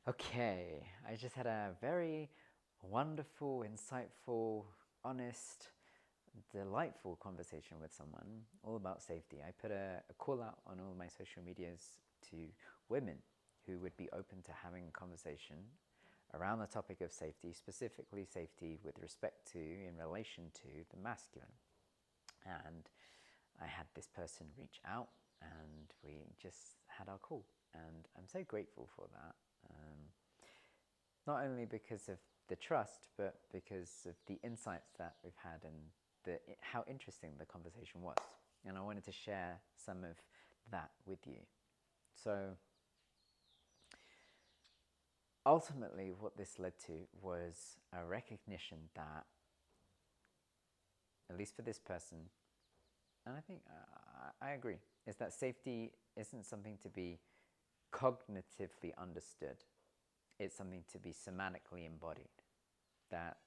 Okay, I just had a very wonderful, insightful, honest, delightful conversation with someone all about safety. I put a call out on all my social medias to women who would be open to having a conversation around the topic of safety, specifically safety with respect to, in relation to, the masculine. And I had this person reach out and we just had our call. And I'm so grateful for that. Not only because of the trust, but because of the insights that we've had and how interesting the conversation was. And I wanted to share some of that with you. So ultimately, what this led to was a recognition that, at least for this person, and I think I agree, is that safety isn't something to be cognitively understood. It's something to be somatically embodied. That,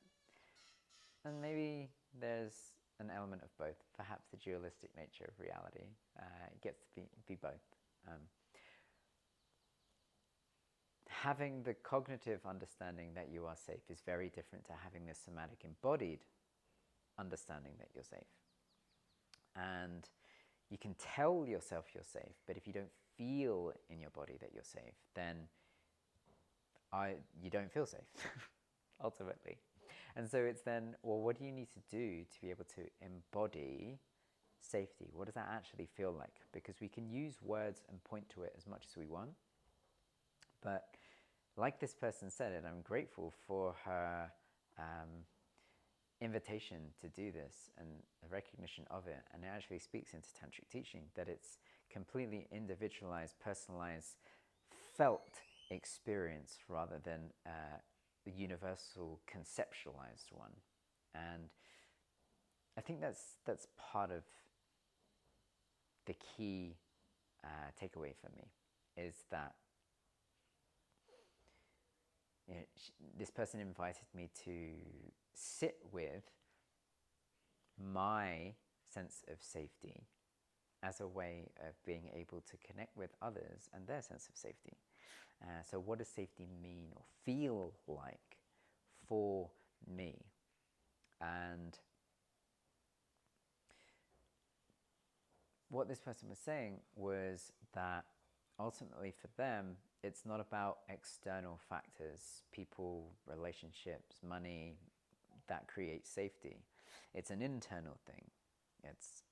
and maybe there's an element of both, perhaps the dualistic nature of reality. It gets to be both. Having the cognitive understanding that you are safe is very different to having the somatic embodied understanding that you're safe. And you can tell yourself you're safe, but if you don't feel in your body that you're safe, then you don't feel safe, ultimately. And so it's then, well, what do you need to do to be able to embody safety? What does that actually feel like? Because we can use words and point to it as much as we want. But like this person said, and I'm grateful for her invitation to do this and the recognition of it, and it actually speaks into tantric teaching that it's completely individualized, personalized, felt experience rather than a universal conceptualized one. And I think that's part of the key takeaway for me, is that this person invited me to sit with my sense of safety as a way of being able to connect with others and their sense of safety. So what does safety mean or feel like for me? And what this person was saying was that ultimately for them, it's not about external factors, people, relationships, money, that creates safety. It's an internal thing. It's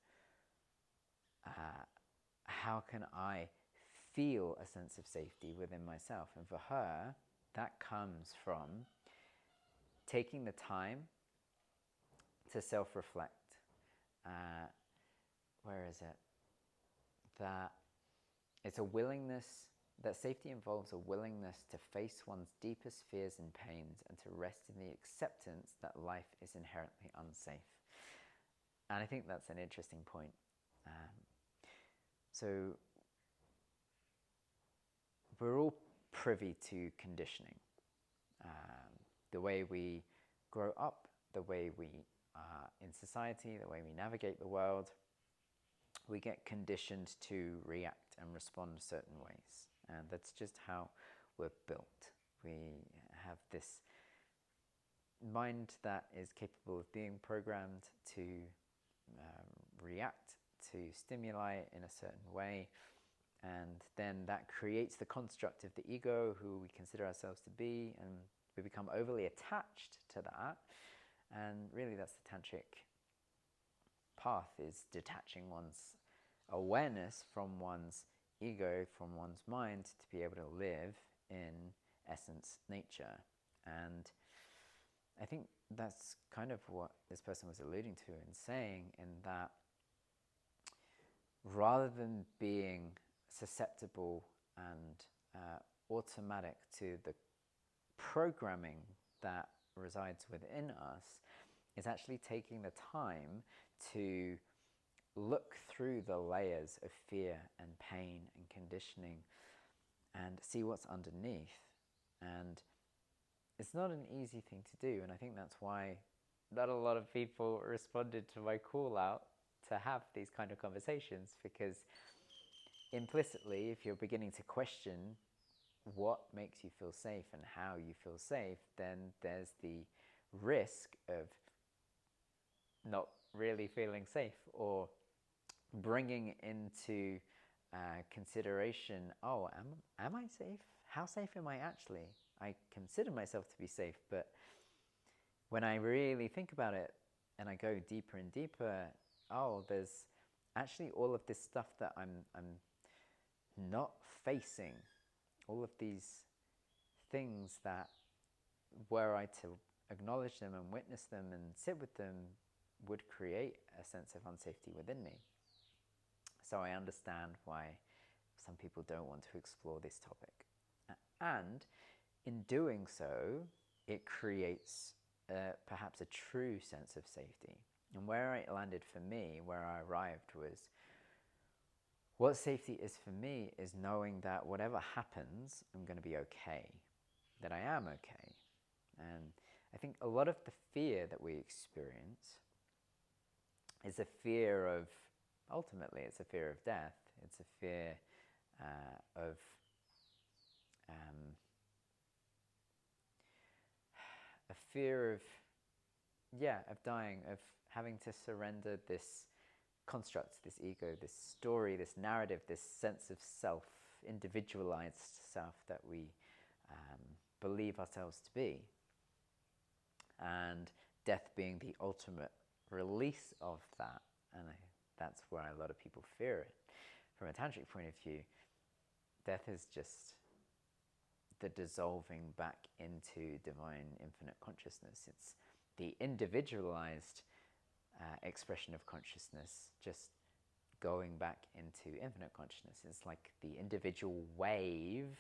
how can I feel a sense of safety within myself? And for her, that comes from taking the time to self-reflect. Where is it? That it's a willingness, that safety involves a willingness to face one's deepest fears and pains and to rest in the acceptance that life is inherently unsafe. And I think that's an interesting point. So we're all privy to conditioning. The way we grow up, the way we are in society, the way we navigate the world, we get conditioned to react and respond certain ways. And that's just how we're built. We have this mind that is capable of being programmed to react to stimuli in a certain way. And then that creates the construct of the ego, who we consider ourselves to be, and we become overly attached to that. And really that's the tantric path, is detaching one's awareness from one's ego, from one's mind, to be able to live in essence nature. And I think that's kind of what this person was alluding to and saying, in that rather than being susceptible and automatic to the programming that resides within us, is actually taking the time to look through the layers of fear and pain and conditioning and see what's underneath. And it's not an easy thing to do, and I think that's why not a lot of people responded to my call out to have these kind of conversations, because implicitly, if you're beginning to question what makes you feel safe and how you feel safe, then there's the risk of not really feeling safe, or bringing into consideration, oh, am I safe? How safe am I actually? I consider myself to be safe, but when I really think about it and I go deeper and deeper, oh, there's actually all of this stuff that I'm not facing, all of these things that, were I to acknowledge them and witness them and sit with them, would create a sense of unsafety within me. So I understand why some people don't want to explore this topic. And in doing so, it creates perhaps a true sense of safety. And where it landed for me, where I arrived, was what safety is for me is knowing that whatever happens, I'm going to be okay, that I am okay. And I think a lot of the fear that we experience is a fear of, ultimately, it's a fear of death. It's a fear of a fear of, of dying, of having to surrender this construct, this ego, this story, this narrative, this sense of self, individualized self that we believe ourselves to be. And death being the ultimate release of that. And that's where a lot of people fear it. From a tantric point of view, death is just the dissolving back into divine infinite consciousness. It's the individualized expression of consciousness just going back into infinite consciousness. It's like the individual wave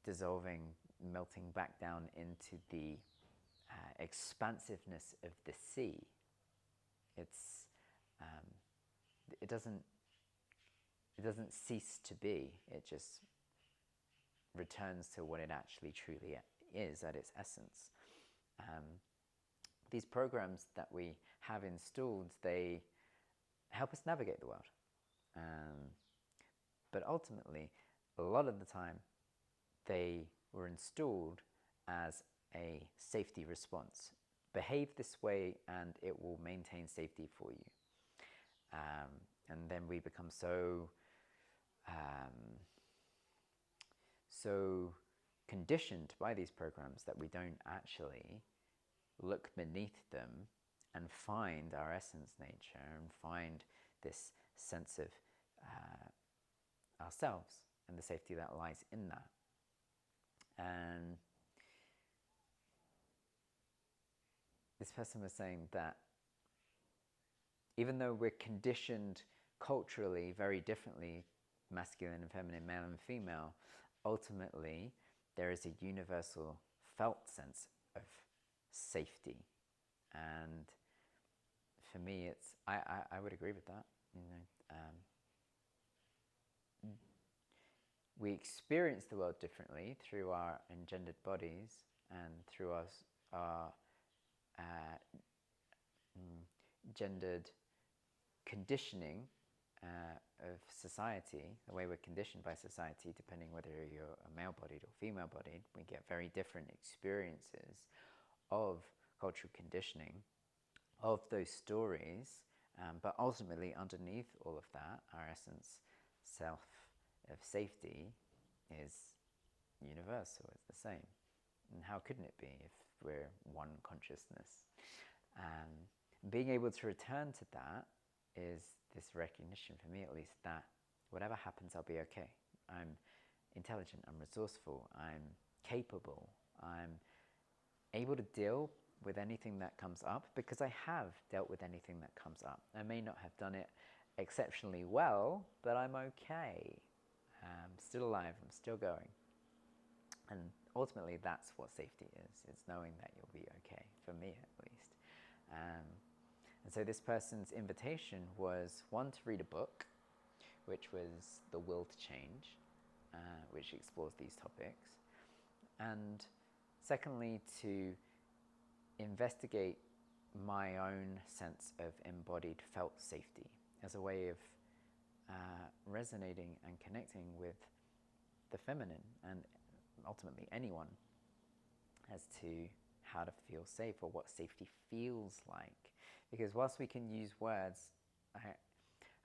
dissolving, melting back down into the expansiveness of the sea. It doesn't cease to be. It just returns to what it actually truly is at its essence. These programs that we have installed, they help us navigate the world. But ultimately, a lot of the time, they were installed as a safety response. Behave this way and it will maintain safety for you. And then we become so conditioned by these programs that we don't actually look beneath them and find our essence nature and find this sense of ourselves and the safety that lies in that. And this person was saying that even though we're conditioned culturally very differently, masculine and feminine, male and female, ultimately there is a universal felt sense of safety. And for me, I would agree with that. We experience the world differently through our engendered bodies and through our gendered conditioning of society, the way we're conditioned by society, depending whether you're a male-bodied or female-bodied. We get very different experiences of cultural conditioning, of those stories, but ultimately underneath all of that, our essence, self of safety is universal, it's the same. And how couldn't it be if we're one consciousness? Being able to return to that is this recognition, for me at least, that whatever happens, I'll be okay. I'm intelligent, I'm resourceful, I'm capable, I'm able to deal with anything that comes up, because I have dealt with anything that comes up. I may not have done it exceptionally well, but I'm okay. I'm still alive, I'm still going. And ultimately, that's what safety is. It's knowing that you'll be okay, for me at least. And so this person's invitation was, one, to read a book, which was The Will to Change, which explores these topics. And secondly, to investigate my own sense of embodied felt safety as a way of resonating and connecting with the feminine and ultimately anyone as to how to feel safe or what safety feels like. Because whilst we can use words,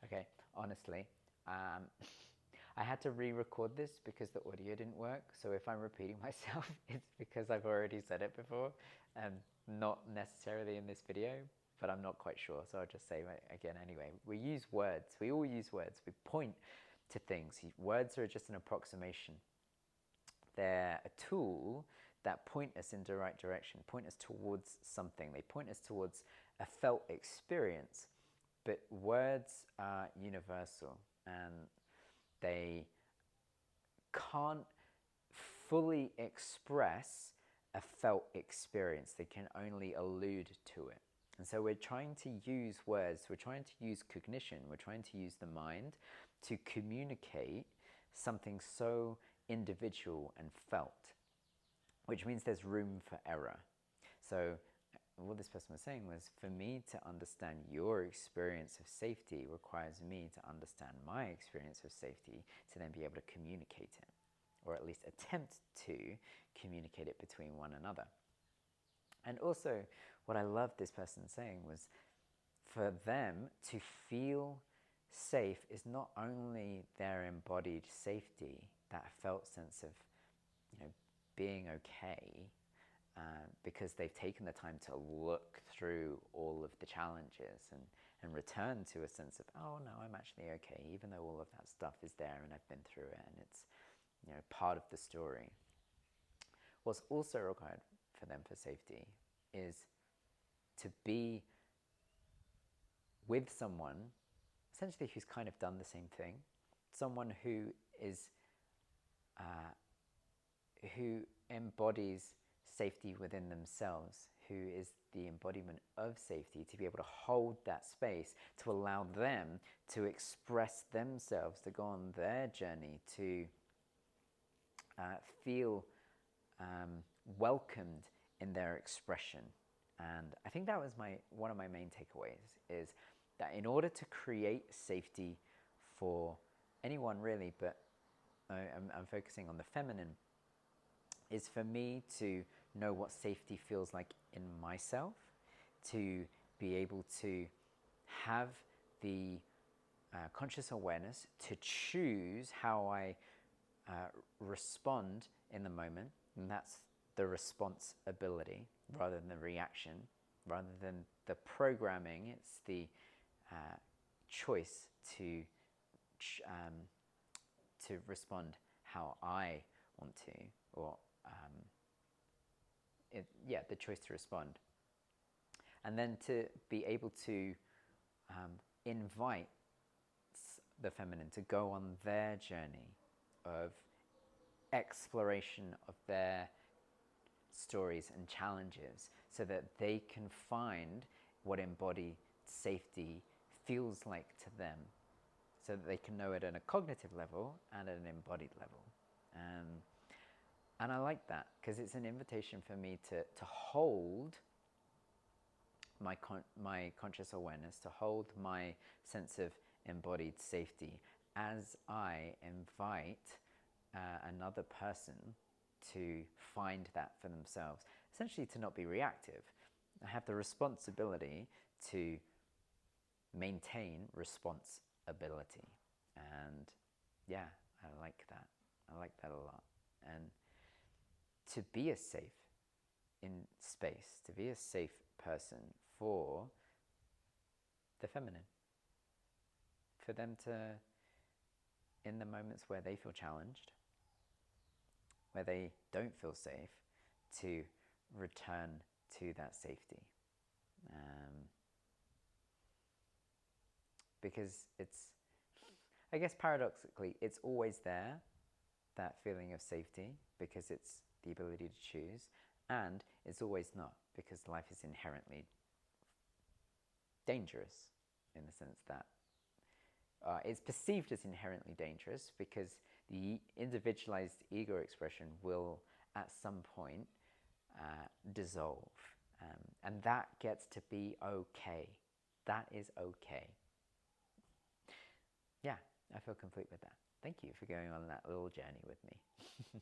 okay, honestly, I had to re-record this because the audio didn't work. So if I'm repeating myself, it's because I've already said it before, and not necessarily in this video, but I'm not quite sure. So I'll just say it again anyway. We use words. We all use words. We point to things. Words are just an approximation. They're a tool that point us in the right direction, point us towards something. They point us towards a felt experience. But words are universal, and they can't fully express a felt experience. They can only allude to it. And so we're trying to use words, we're trying to use cognition, we're trying to use the mind to communicate something so individual and felt, which means there's room for error. So what this person was saying was, for me to understand your experience of safety requires me to understand my experience of safety to then be able to communicate it, or at least attempt to communicate it between one another. And also, what I loved this person saying was, for them to feel safe is not only their embodied safety, that felt sense of, being okay, because they've taken the time to look through all of the challenges and return to a sense of, oh no, I'm actually okay, even though all of that stuff is there and I've been through it and it's part of the story. What's also required for them for safety is to be with someone essentially who's kind of done the same thing, someone who is who embodies safety within themselves, who is the embodiment of safety, to be able to hold that space, to allow them to express themselves, to go on their journey, to feel welcomed in their expression. And I think that was one of my main takeaways, is that in order to create safety for anyone really, but I'm focusing on the feminine, is for me to know what safety feels like in myself, to be able to have the conscious awareness to choose how I respond in the moment, and that's the response ability rather than the reaction, rather than the programming. It's the choice to respond how I want to, or the choice to respond. And then to be able to invite the feminine to go on their journey of exploration of their stories and challenges, so that they can find what embodied safety feels like to them, so that they can know it at a cognitive level and at an embodied level. And I like that, because it's an invitation for me to hold my conscious awareness, to hold my sense of embodied safety as I invite another person to find that for themselves. Essentially, to not be reactive. I have the responsibility to maintain responsibility. And yeah, I like that. I like that a lot. And to be a safe in space, to be a safe person for the feminine, for them to, in the moments where they feel challenged, where they don't feel safe, to return to that safety. Because it's, I guess paradoxically, it's always there, that feeling of safety, because it's the ability to choose, and it's always not, because life is inherently dangerous, in the sense that it's perceived as inherently dangerous, because the individualized ego expression will at some point dissolve, and that gets to be okay. That is okay. Yeah, I feel complete with that. thank you for going on that little journey with me.